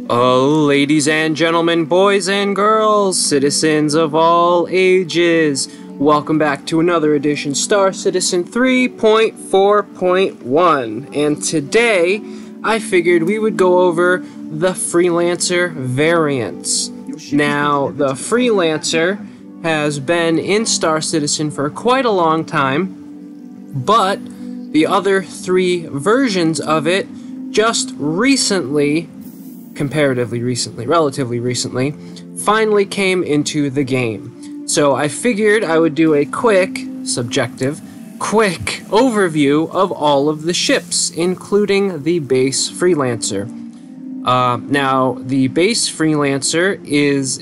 Ladies and gentlemen, boys and girls, citizens of all ages, welcome back to another edition Star Citizen 3.4.1, and today I figured we would go over the Freelancer Variants. Now, the Freelancer has been in Star Citizen for quite a long time, but the other three versions of it just recently, comparatively recently, relatively recently, finally came into the game. So I figured I would do a quick overview of all of the ships, including the base Freelancer. Now, the base Freelancer is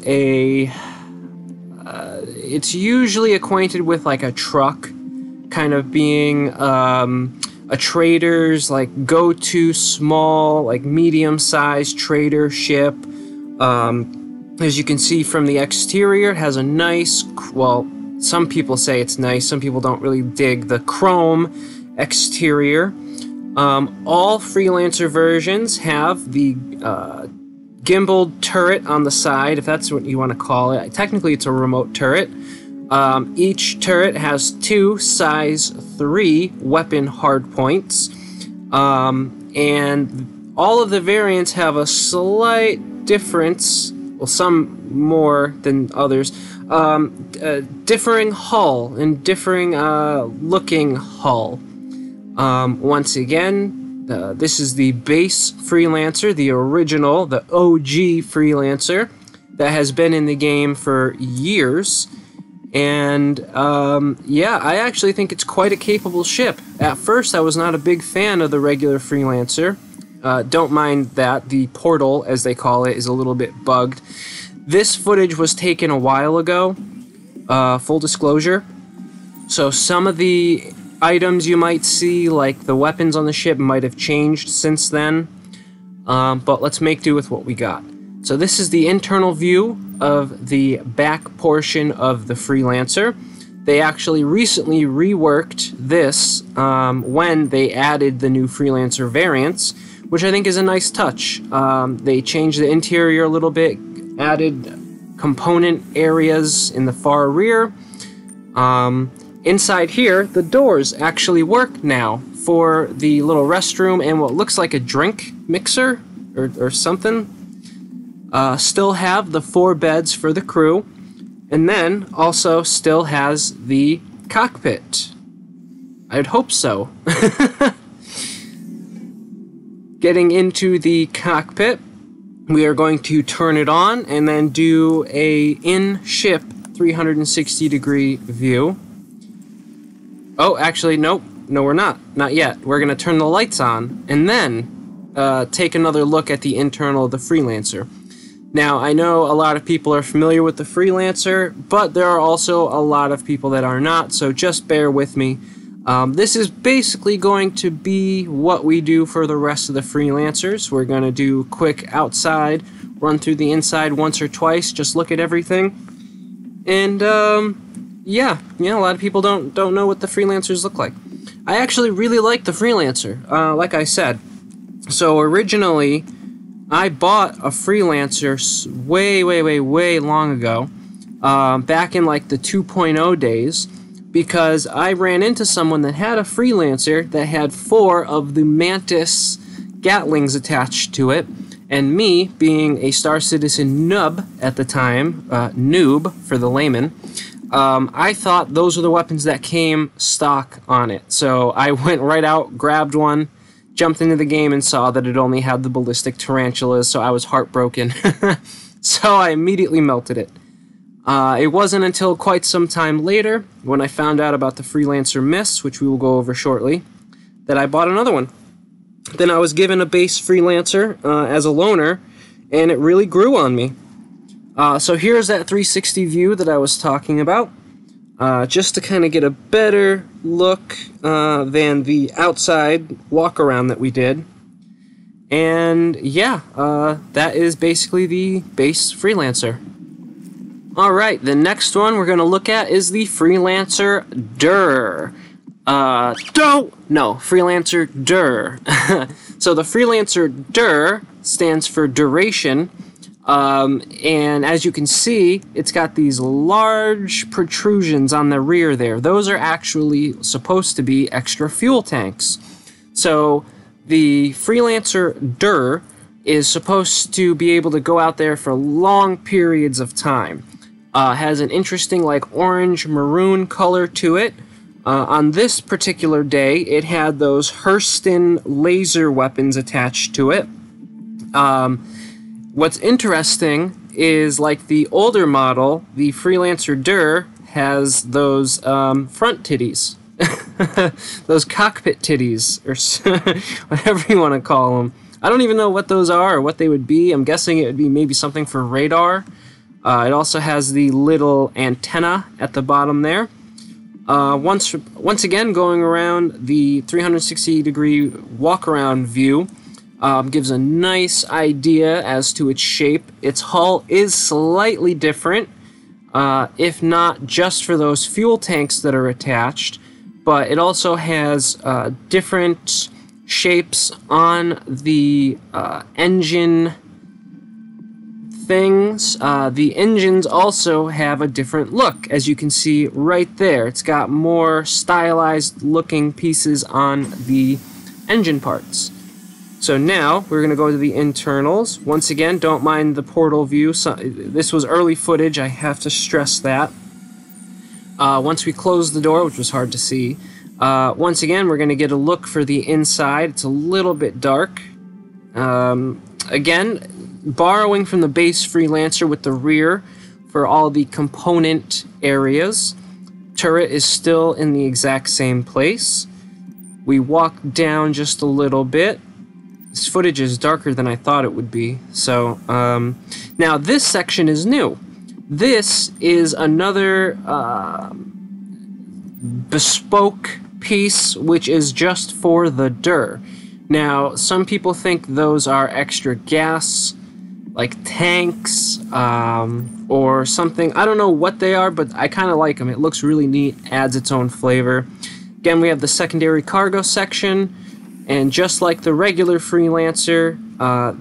it's usually acquainted with like a truck, kind of being a trader's like go-to small, like medium-sized trader ship. As you can see from the exterior, it has a nice, well, some people say it's nice, some people don't really dig the chrome exterior. All Freelancer versions have the Gimbal Turret on the side, if that's what you want to call it. Technically, it's a remote turret. Each turret has two size 3 weapon hardpoints, and all of the variants have a slight difference, well, some more than others, differing hull and differing looking hull. Once again, this is the base Freelancer, the original, the OG Freelancer that has been in the game for years. And yeah, I actually think it's quite a capable ship. At first, I was not a big fan of the regular Freelancer. Don't mind that. The portal, as they call it, is a little bit bugged. This footage was taken a while ago, full disclosure. So some of the items you might see, like the weapons on the ship, might have changed since then. But let's make do with what we got. So this is the internal view of the back portion of the Freelancer. They actually recently reworked this when they added the new Freelancer Variants, which I think is a nice touch. They changed the interior a little bit, added component areas in the far rear. Inside here, the doors actually work now for the little restroom and what looks like a drink mixer or something. Still have the 4 beds for the crew, and then also still has the cockpit. I'd hope so. Getting into the cockpit, we are going to turn it on and then do a in-ship 360-degree view. Oh, actually, nope. No, we're not. Not yet. We're going to turn the lights on and then take another look at the internal of the Freelancer. Now, I know a lot of people are familiar with the Freelancer, but there are also a lot of people that are not, so just bear with me. This is basically going to be what we do for the rest of the Freelancers. We're going to do quick outside, run through the inside once or twice, just look at everything. And, yeah, a lot of people don't know what the Freelancers look like. I actually really like the Freelancer, like I said. So originally, I bought a Freelancer way long ago, back in like the 2.0 days, because I ran into someone that had a Freelancer that had 4 of the Mantis Gatlings attached to it, and me, being a Star Citizen nub at the time, noob for the layman, I thought those were the weapons that came stock on it. So I went right out, grabbed one, jumped into the game and saw that it only had the ballistic tarantulas, so I was heartbroken. So I immediately melted it. It wasn't until quite some time later, when I found out about the Freelancer MISC, which we will go over shortly, that I bought another one. Then I was given a base Freelancer as a loaner, and it really grew on me. So here's that 360 view that I was talking about. Just to kind of get a better look than the outside walk-around that we did. And yeah, that is basically the base Freelancer. Alright, the next one we're going to look at is the Freelancer Dur. Freelancer Dur. So the Freelancer Dur stands for duration. And as you can see, it's got these large protrusions on the rear there. Those are actually supposed to be extra fuel tanks. So the Freelancer DUR is supposed to be able to go out there for long periods of time. Has an interesting like orange maroon color to it. On this particular day, it had those Hurston laser weapons attached to it. What's interesting is, like the older model, the Freelancer DUR has those front titties. Those cockpit titties, or whatever you want to call them. I don't even know what those are or what they would be. I'm guessing it would be maybe something for radar. It also has the little antenna at the bottom there. Once again, going around the 360-degree walk-around view gives a nice idea as to its shape. Its hull is slightly different, if not just for those fuel tanks that are attached, but it also has different shapes on the engine things. The engines also have a different look, as you can see right there. It's got more stylized looking pieces on the engine parts. So now we're going to go to the internals. Once again, don't mind the portal view. So, this was early footage, I have to stress that. Once we close the door, which was hard to see, once again we're going to get a look for the inside. It's a little bit dark. Again, borrowing from the base Freelancer with the rear for all the component areas. Turret is still in the exact same place. We walk down just a little bit. This footage is darker than I thought it would be. So, now this section is new. This is another bespoke piece which is just for the DUR. Now, some people think those are extra gas, like tanks, or something. I don't know what they are, but I kind of like them. It looks really neat, adds its own flavor. Again, we have the secondary cargo section, and just like the regular Freelancer,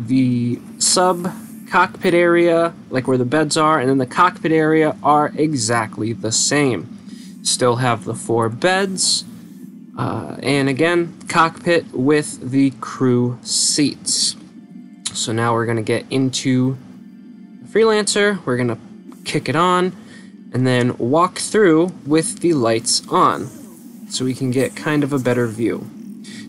the sub-cockpit area, like where the beds are, and then the cockpit area are exactly the same. Still have the 4 beds, and again, cockpit with the crew seats. So now we're going to get into the Freelancer, we're going to kick it on, and then walk through with the lights on, so we can get kind of a better view.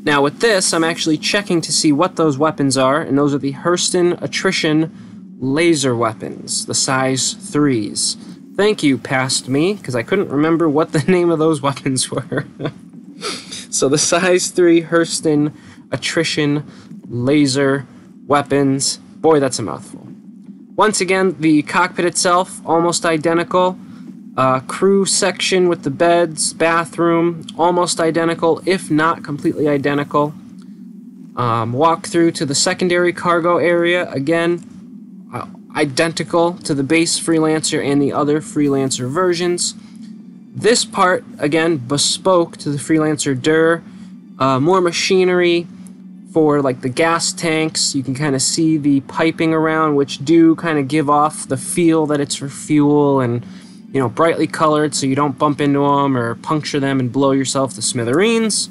Now with this, I'm actually checking to see what those weapons are, and those are the Hurston Attrition laser weapons, the size 3s. Thank you, past me, because I couldn't remember what the name of those weapons were. So the size 3 Hurston Attrition laser weapons. Boy, that's a mouthful. Once again, the cockpit itself, almost identical. Crew section with the beds, bathroom, almost identical, if not completely identical. Walk through to the secondary cargo area, again, identical to the base Freelancer and the other Freelancer versions. This part, again, bespoke to the Freelancer DUR. More machinery for like the gas tanks. You can kind of see the piping around, which do kind of give off the feel that it's for fuel, and you know, brightly colored so you don't bump into them or puncture them and blow yourself to smithereens.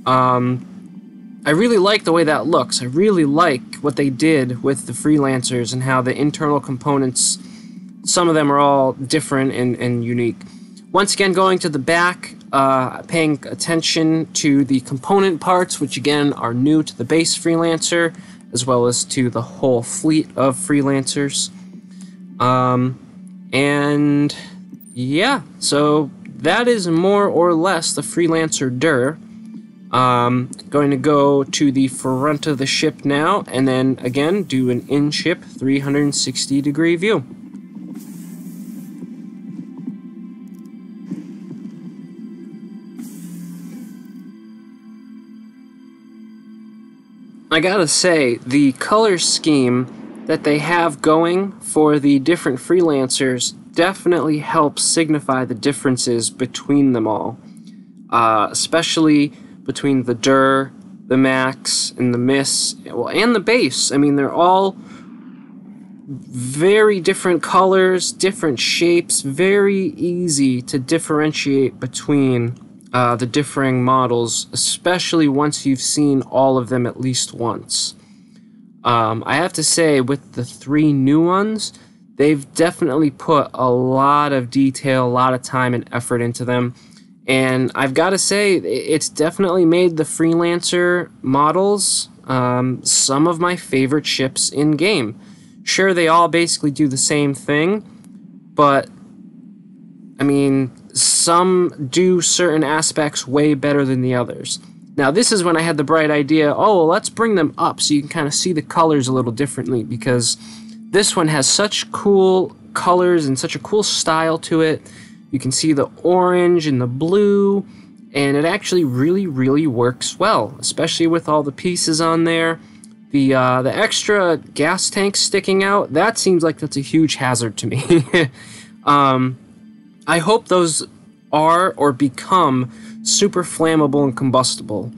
I really like the way that looks. I really like what they did with the Freelancers and how the internal components, some of them are all different and unique. Once again, going to the back, paying attention to the component parts, which again are new to the base Freelancer, as well as to the whole fleet of Freelancers. And yeah, so that is more or less the Freelancer DUR. Going to go to the front of the ship now, and then again do an in-ship 360-degree view. I gotta say, the color scheme that they have going for the different Freelancers definitely helps signify the differences between them all, especially between the DUR the Max and the MISC, well, and the base. I mean, they're all very different colors, different shapes, very easy to differentiate between the differing models, especially once you've seen all of them at least once. I have to say, with the 3 new ones, they've definitely put a lot of detail, a lot of time and effort into them. And I've got to say, it's definitely made the Freelancer models some of my favorite ships in-game. Sure, they all basically do the same thing, but, I mean, some do certain aspects way better than the others. Now, this is when I had the bright idea, oh, well, let's bring them up so you can kind of see the colors a little differently, because this one has such cool colors and such a cool style to it. You can see the orange and the blue, and it actually really, really works well, especially with all the pieces on there. The extra gas tank sticking out, that seems like that's a huge hazard to me. I hope those are or become super flammable and combustible.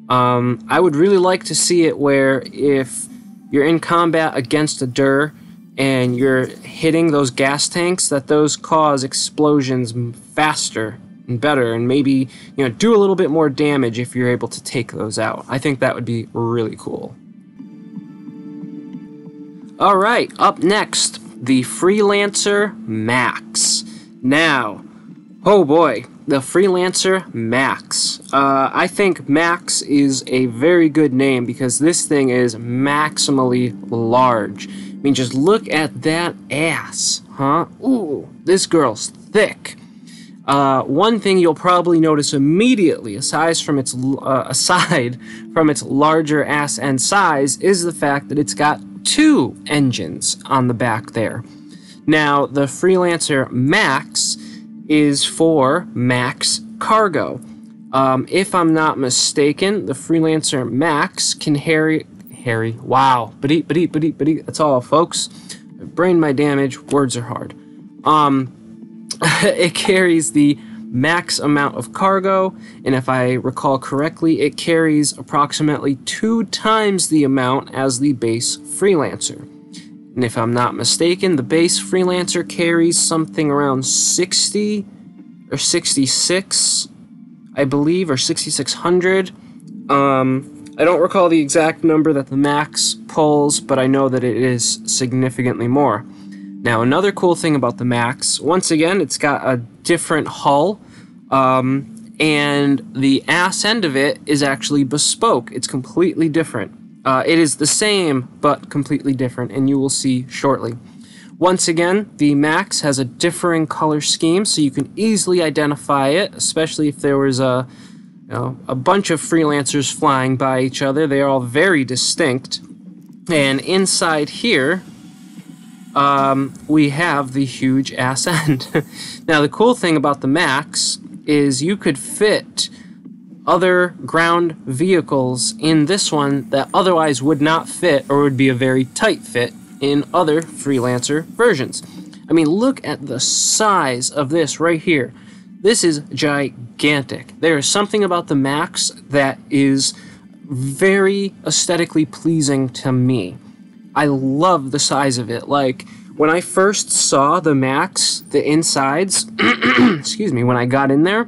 I would really like to see it where if you're in combat against a DUR and you're hitting those gas tanks, that those cause explosions faster and better, and maybe, you know, do a little bit more damage if you're able to take those out. I think that would be really cool. Alright, up next, the Freelancer Max. Now, oh boy, the Freelancer Max. I think Max is a very good name because this thing is maximally large. I mean, just look at that ass, huh? Ooh, this girl's thick. One thing you'll probably notice immediately, aside from its larger ass and size, is the fact that it's got 2 engines on the back there. Now, the Freelancer Max is for max cargo. If I'm not mistaken, the Freelancer Max can wow, that's all, folks. Brain my damage, words are hard. It carries the max amount of cargo, and if I recall correctly, it carries approximately 2 times the amount as the base Freelancer. And if I'm not mistaken, the base Freelancer carries something around 60 or 66, I believe, or 6,600. I don't recall the exact number that the Max pulls, but I know that it is significantly more. Now, another cool thing about the Max, once again, it's got a different hull, and the ass end of it is actually bespoke. It's completely different. It is the same, but completely different, and you will see shortly. Once again, the Max has a differing color scheme, so you can easily identify it, especially if there was a bunch of Freelancers flying by each other. They are all very distinct. And inside here, we have the huge ass end. Now, the cool thing about the Max is you could fit other ground vehicles in this one that otherwise would not fit, or would be a very tight fit in other Freelancer versions. I mean, look at the size of this right here. This is gigantic. There is something about the Max that is very aesthetically pleasing to me. I love the size of it. Like, when I first saw the Max, the insides, excuse me, when I got in there,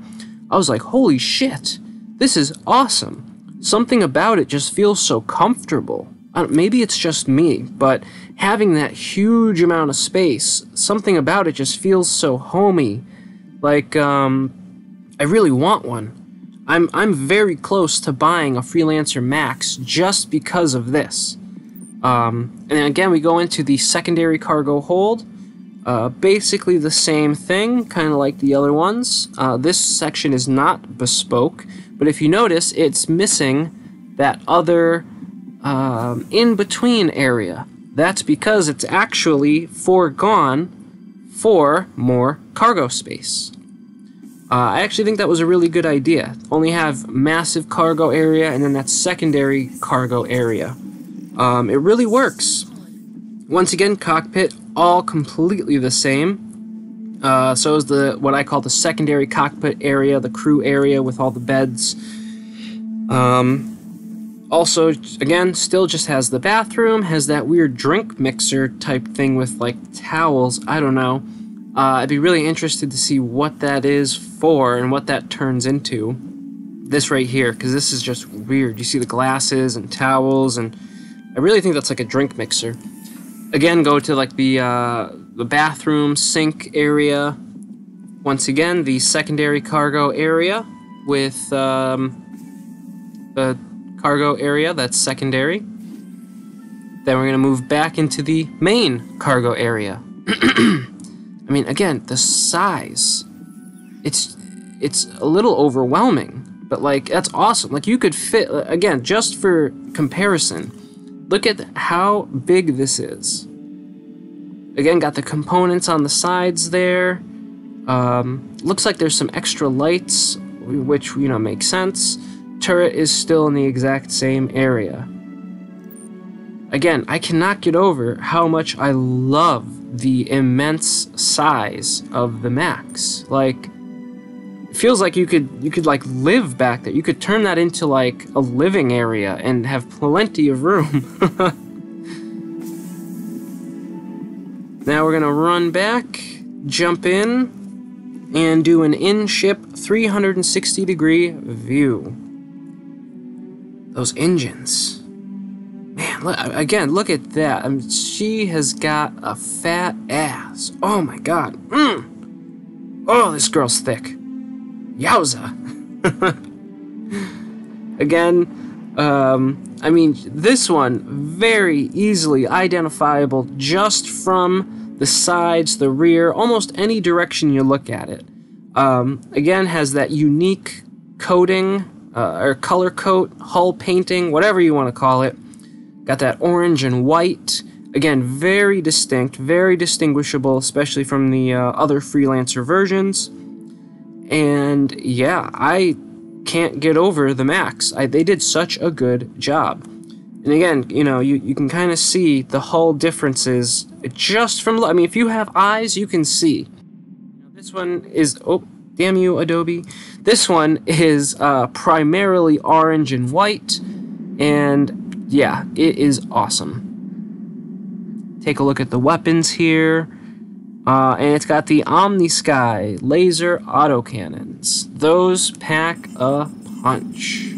I was like, holy shit, this is awesome. Something about it just feels so comfortable. Maybe it's just me, but having that huge amount of space, something about it just feels so homey. Like, I really want one. I'm very close to buying a Freelancer Max just because of this. And then again, we go into the secondary cargo hold. Basically the same thing, kind of like the other ones. This section is not bespoke, but if you notice, it's missing that other in-between area. That's because it's actually foregone for more cargo space. I actually think that was a really good idea. Only have massive cargo area and then that secondary cargo area. It really works. Once again, cockpit, all completely the same. So is what I call the secondary cockpit area, the crew area with all the beds. Also, again, still just has the bathroom, has that weird drink mixer type thing with like towels. I don't know. I'd be really interested to see what that is for and what that turns into. This right here, because this is just weird. You see the glasses and towels, and I really think that's like a drink mixer. Again, go to like the bathroom sink area. Once again, the secondary cargo area with the cargo area that's secondary. Then we're going to move back into the main cargo area. I mean, again, the size, it's a little overwhelming, but like that's awesome. Like you could fit, again, just for comparison, look at how big this is. Again, got the components on the sides there. Looks like there's some extra lights, which, you know, makes sense. Turret is still in the exact same area. Again, I cannot get over how much I love the immense size of the Max. Like, it feels like you could like live back there. You could turn that into like a living area and have plenty of room. Now we're gonna run back, jump in, and do an in-ship 360-degree view. Those engines. Man, look at that. I mean, she has got a fat ass. Oh my god. Oh, this girl's thick. Yowza. Again, I mean, this one, very easily identifiable just from the sides, the rear, almost any direction you look at it. Again, has that unique coating, or color coat, hull painting, whatever you want to call it. Got that orange and white. Again, very distinct, very distinguishable, especially from the other Freelancer versions. And yeah, I can't get over the Max. They did such a good job. And again, you know, you can kind of see the hull differences just from, I mean, if you have eyes, you can see. This one is, oh, damn you, Adobe. This one is primarily orange and white, and yeah, it is awesome. Take a look at the weapons here, and it's got the Omni-Sky laser autocannons. Those pack a punch.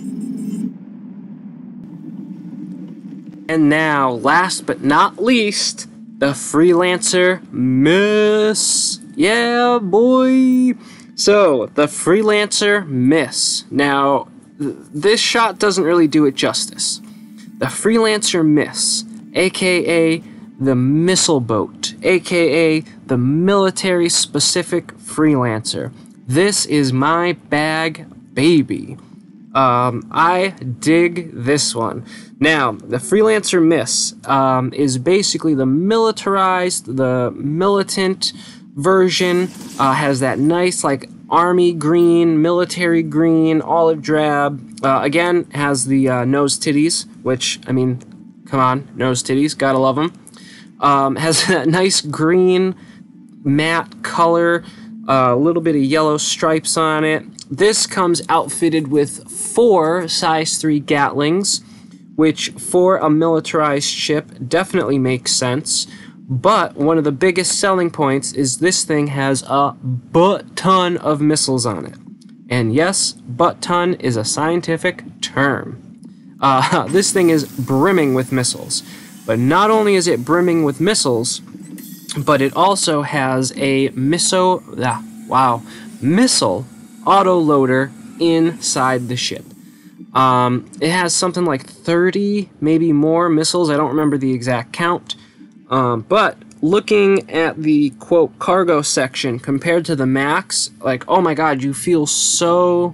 And now, last but not least, the Freelancer Max. Yeah, boy! So, the Freelancer Max. Now, this shot doesn't really do it justice. The Freelancer Max, aka the missile boat, aka the military-specific Freelancer. This is my bag, baby. I dig this one. Now, the Freelancer Max is basically the militarized, the militant version. Has that nice, like, army green, military green, olive drab. Again, has the nose titties, which, I mean, come on, nose titties, gotta love them. Has that nice green matte color, a little bit of yellow stripes on it. This comes outfitted with 4 size 3 Gatlings, which for a militarized ship definitely makes sense. But one of the biggest selling points is this thing has a butt-ton of missiles on it. And yes, butt-ton is a scientific term. This thing is brimming with missiles. But not only is it brimming with missiles, but it also has a missile autoloader inside the ship. It has something like 30, maybe more missiles. I don't remember the exact count. But looking at the, quote, cargo section compared to the Max, like, oh my god, you feel so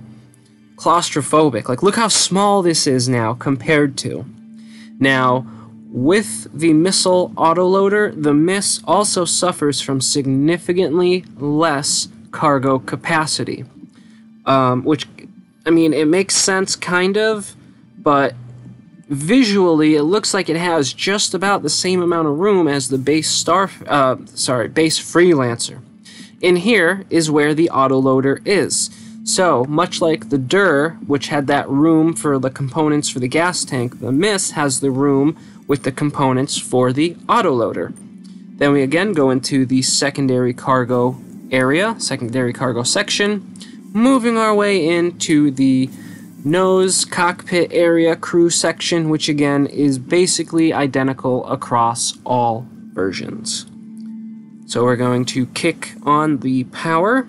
claustrophobic. Like, look how small this is now compared to. Now, with the missile autoloader, the MISC also suffers from significantly less cargo capacity. Which, I mean, it makes sense, kind of, but visually, it looks like it has just about the same amount of room as the base base Freelancer. In here is where the autoloader is. So, much like the DUR, which had that room for the components for the gas tank, the MISC has the room with the components for the autoloader. Then we again go into the secondary cargo area, secondary cargo section, moving our way into the nose cockpit area crew section, which again is basically identical across all versions. So we're going to kick on the power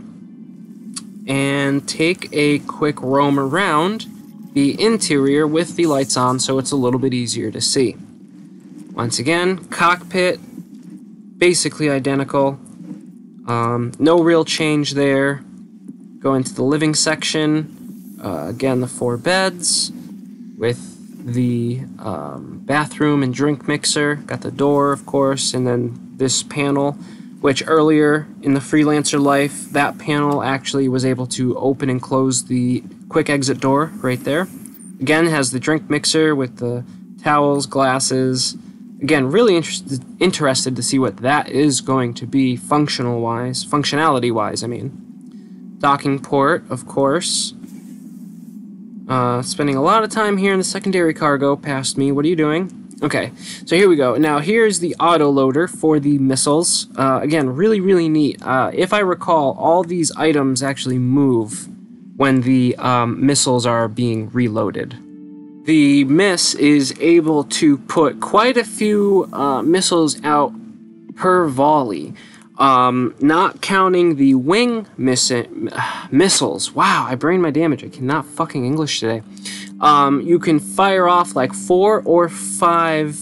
and take a quick roam around the interior with the lights on so it's a little bit easier to see. Once again, cockpit, basically identical. No real change there. Go into the living section. Again, the 4 beds with the bathroom and drink mixer. Got the door, of course, and then this panel, which earlier in the Freelancer life, that panel actually was able to open and close the quick exit door right there. Again, it has the drink mixer with the towels, glasses. Again, really interested to see what that is going to be functionality-wise, I mean. Docking port, of course. Spending a lot of time here in the secondary cargo past me. What are you doing? Okay, so here we go. Now, here's the autoloader for the missiles. Again, really, really neat. If I recall, all these items actually move when the missiles are being reloaded. The MISC is able to put quite a few missiles out per volley. Not counting the wing missiles. Wow, I brained my damage. I cannot fucking English today. You can fire off like 4 or 5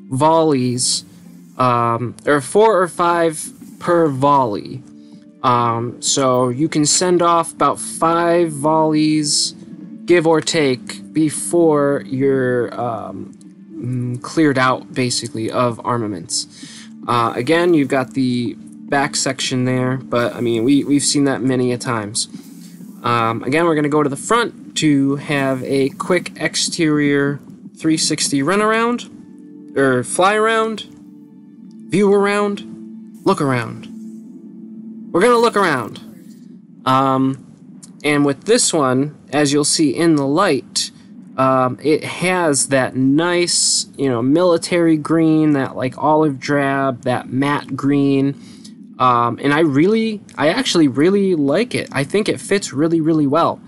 volleys, or 4 or 5 per volley. So you can send off about 5 volleys, give or take, before you're cleared out, basically, of armaments. Again, you've got the back section there, but I mean, we've seen that many a times. Again, we're going to go to the front to have a quick exterior 360 run around, or fly around, view around, look around. We're going to look around. And with this one, as you'll see in the light, it has that nice, military green, that like olive drab, that matte green. And I actually really like it. I think it fits really, really well.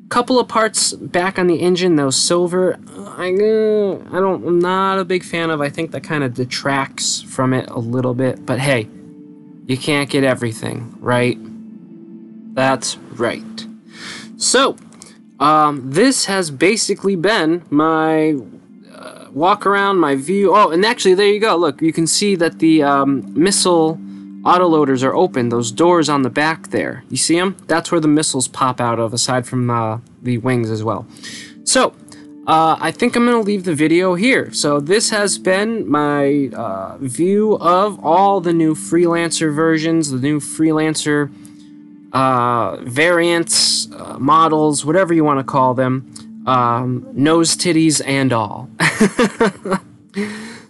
Couple of parts back on the engine, those silver, I'm not a big fan of. I think that kind of detracts from it a little bit. But hey, you can't get everything, right? That's right. So, this has basically been my walk around, my view. Oh, and actually, there you go. Look, you can see that the missile autoloaders are open. Those doors on the back there. You see them? That's where the missiles pop out of, aside from the wings as well. So, I think I'm going to leave the video here. So, this has been my view of all the new Freelancer versions, the new Freelancer variants, models, whatever you want to call them, nose, titties, and all.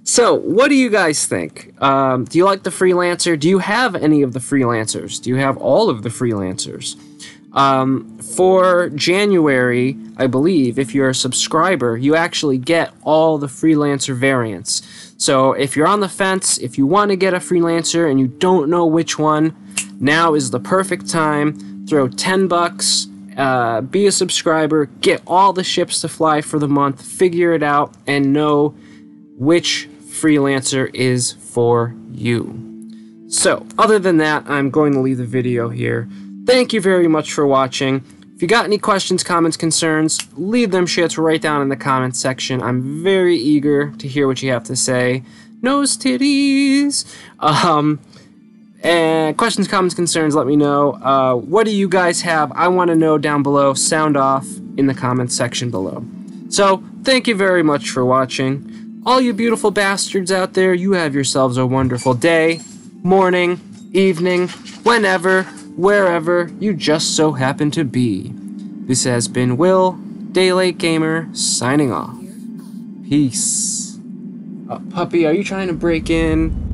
So, what do you guys think? Do you like the Freelancer? Do you have any of the Freelancers? Do you have all of the Freelancers? For January, I believe, if you're a subscriber, you actually get all the Freelancer variants. So, if you're on the fence, if you want to get a Freelancer and you don't know which one, now is the perfect time. Throw $10, be a subscriber, get all the ships to fly for the month, figure it out, and know which Freelancer is for you. So, other than that, I'm going to leave the video here. Thank you very much for watching. If you got any questions, comments, concerns, leave them shits right down in the comments section. I'm very eager to hear what you have to say. Nose titties! And questions, comments, concerns, let me know. What do you guys have? I want to know down below. Sound off in the comments section below. So, thank you very much for watching. All you beautiful bastards out there, you have yourselves a wonderful day, morning, evening, whenever, wherever you just so happen to be. This has been Will, Daylight Gamer, signing off. Peace. Puppy, are you trying to break in?